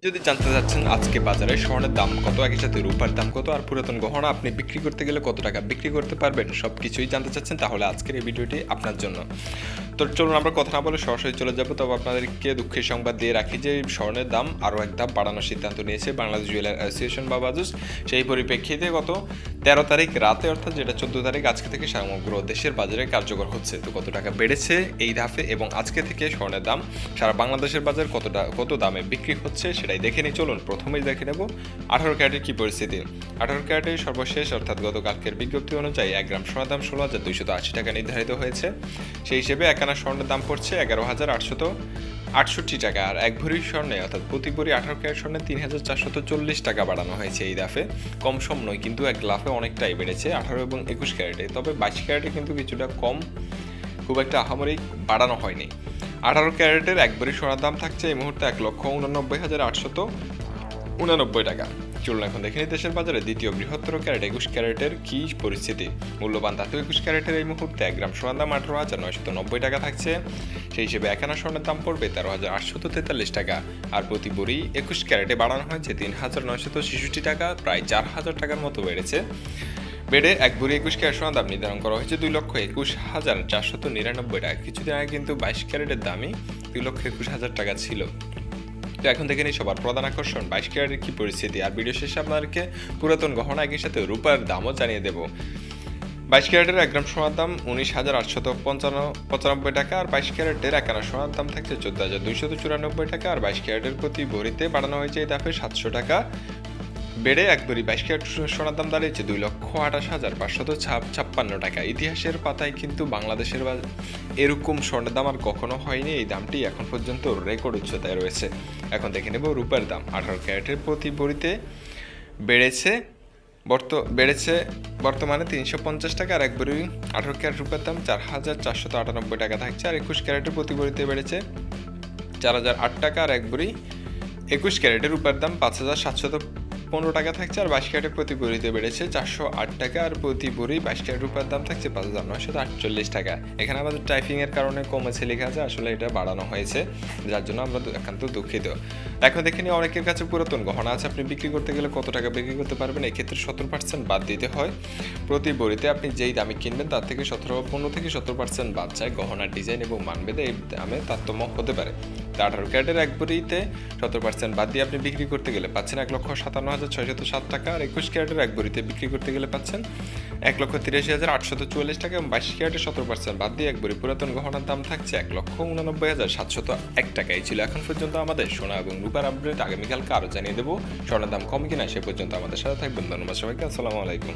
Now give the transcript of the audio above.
যদি জানতে চাচ্ছেন আজকে বাজারে স্বর্ণের দাম কত, একই সাথে রূপার দাম কত, আর পুরাতন গহনা আপনি বিক্রি করতে গেলে কত টাকা বিক্রি করতে পারবেন, সব কিছুই জানতে চাচ্ছেন, তাহলে আজকের এই ভিডিওটি আপনার জন্য। তো চলুন আমরা কথা না বলে সরাসরি চলে যাব। তবে আপনাদেরকে দুঃখের সংবাদ দিয়ে রাখি যে স্বর্ণের দাম আরও এক ধাপ বাড়ানোর সিদ্ধান্ত নিয়েছে বাংলাদেশ জুয়েলার অ্যাসোসিয়েশন বা বাজুস। সেই পরিপ্রেক্ষিতে গত 13 তারিখ রাতে, অর্থাৎ যেটা 14 তারিখ আজকে থেকে সমগ্র দেশের বাজারে কার্যকর হচ্ছে। তো কত টাকা বেড়েছে এই ধাপে এবং আজকে থেকে স্বর্ণের দাম সারা বাংলাদেশের বাজার কত দামে বিক্রি হচ্ছে সেটাই দেখে নিই। চলুন প্রথমেই দেখে নেব 18 ক্যারেটের কী পরিস্থিতি। 18 ক্যারেটের সর্বশেষ অর্থাৎ গতকালকের বিজ্ঞপ্তি অনুযায়ী 1 গ্রাম সোনার দাম 16,280 টাকা নির্ধারিত হয়েছে। সেই হিসেবে এক আনা স্বর্ণের দাম পড়ছে 11,868 টাকা, আর এক ভরি স্বর্ণে অর্থাৎ প্রতি ভরি 18 ক্যারেট স্বর্ণে 3,440 টাকা বাড়ানো হয়েছে এই দাফে। কম সম নয়, কিন্তু এক লাফে অনেকটাই বেড়েছে 18 এবং 21 ক্যারেটে। তবে 22 ক্যারেটে কিন্তু কিছুটা কম, খুব একটা আহামরি বাড়ানো হয়নি। 18 ক্যারেটের এক ভরি সোনার দাম থাকছে এই মুহূর্তে 1,89,889 টাকা। চলুন এখন দেখে নিই দেশের বাজারে দ্বিতীয় বৃহত্তর ক্যারেট 21 ক্যারেটের কী পরিস্থিতি। মূল্যবান ধাতু 21 ক্যারেটের এই মুহূর্তে 1 গ্রাম সোনার দাম 18,990 টাকা থাকছে। সেই হিসেবে এক আনা স্বর্ণের দাম পড়বে 13,843 টাকা, আর প্রতি ভরি 21 ক্যারেটে বাড়ানো হয়েছে 3,966 টাকা, প্রায় 4,000 টাকার মতো বেড়ে এক ভরি 21 ক্যারেট সোনার দাম নির্ধারণ করা হয়েছে 2,21,499 টাকা। কিছুদিন আগে কিন্তু 22 ক্যারেটের দামই 2,21,000 টাকা ছিল। তো এখন দেখে নিই সবার প্রধান আকর্ষণ 22 ক্যারেটের কী পরিস্থিতি, আর ভিডিও শেষে আপনাদেরকে পুরাতন গহনা একই সাথে রূপার দামও জানিয়ে দেবো। 22 ক্যারেটের 1 গ্রাম সোনার দাম 19,895 টাকা, আর 22 ক্যারেটের এক আনা সোনার দাম থাকছে 14,294 টাকা, আর 22 ক্যারেটের প্রতি ভরিতে বাড়ানো হয়েছে এই ধাপে 700 টাকা, বেড়ে এক ভরি 22 ক্যারেট সোনার দাম দাঁড়িয়েছে 2,28,556 টাকা। ইতিহাসের পাতায় কিন্তু বাংলাদেশের এরকম স্বর্ণের দাম আর কখনো হয়নি। এই দামটি এখন পর্যন্ত রেকর্ড উচ্চতায় রয়েছে। এখন দেখে নেব রূপার দাম। 18 ক্যারেটের প্রতি ভরিতে বেড়েছে বর্তমানে 350 টাকা, আর এক ভরি 18 ক্যারেট রূপার দাম 4,498 টাকা থাকছে। আর 21 ক্যারেটের প্রতি ভরিতে বেড়েছে 4,008 টাকা, আর এক ভরি 21 ক্যারেটের রূপার দাম 5,715 টাকা থাকছে। আর 22 ক্যারেটের প্রতি ভরিতে বেড়েছে 408 টাকা, আর প্রতি ভরি 22 ক্যারেট রূপার দাম থাকছে 5,948 টাকা। এখানে আমাদের টাইপিংয়ের কারণে কমেছে লেখা আছে, আসলে এটা বাড়ানো হয়েছে, যার জন্য আমরা একান্ত দুঃখিত। এখন দেখে নিই অনেকের কাছে পুরাতন গহনা আছে, আপনি বিক্রি করতে গেলে কত টাকা বিক্রি করতে পারবেন। এক্ষেত্রে 17% বাদ দিতে হয়। প্রতি ভরিতে আপনি যেই দামে কিনবেন তার থেকে 15-17% বাদ যায়। গহনার ডিজাইন এবং মানভেদে এই দামে তারতম্য হতে পারে। 18 ক্যারেটের এক ভরিতে 17% বাদ দিয়ে আপনি বিক্রি করতে গেলে পাচ্ছেন 1,57,607 টাকা, আর 21 ক্যারেটের এক ভরিতে বিক্রি করতে গেলে পাচ্ছেন 1,83,844 টাকা, এবং 22 ক্যারেটের 17% বাদ দিয়ে এক ভরি পুরাতন গহনার দাম থাকছে 1,89,701 টাকা। এই ছিল এখন পর্যন্ত আমাদের সোনা এবং রূপার আপডেট। আগামীকালকে আরও জানিয়ে দেবো স্বর্ণের দাম কম কিনা। সে পর্যন্ত আমাদের সাথে থাকবেন। ধন্যবাদ সবাইকে। আসসালামু আলাইকুম।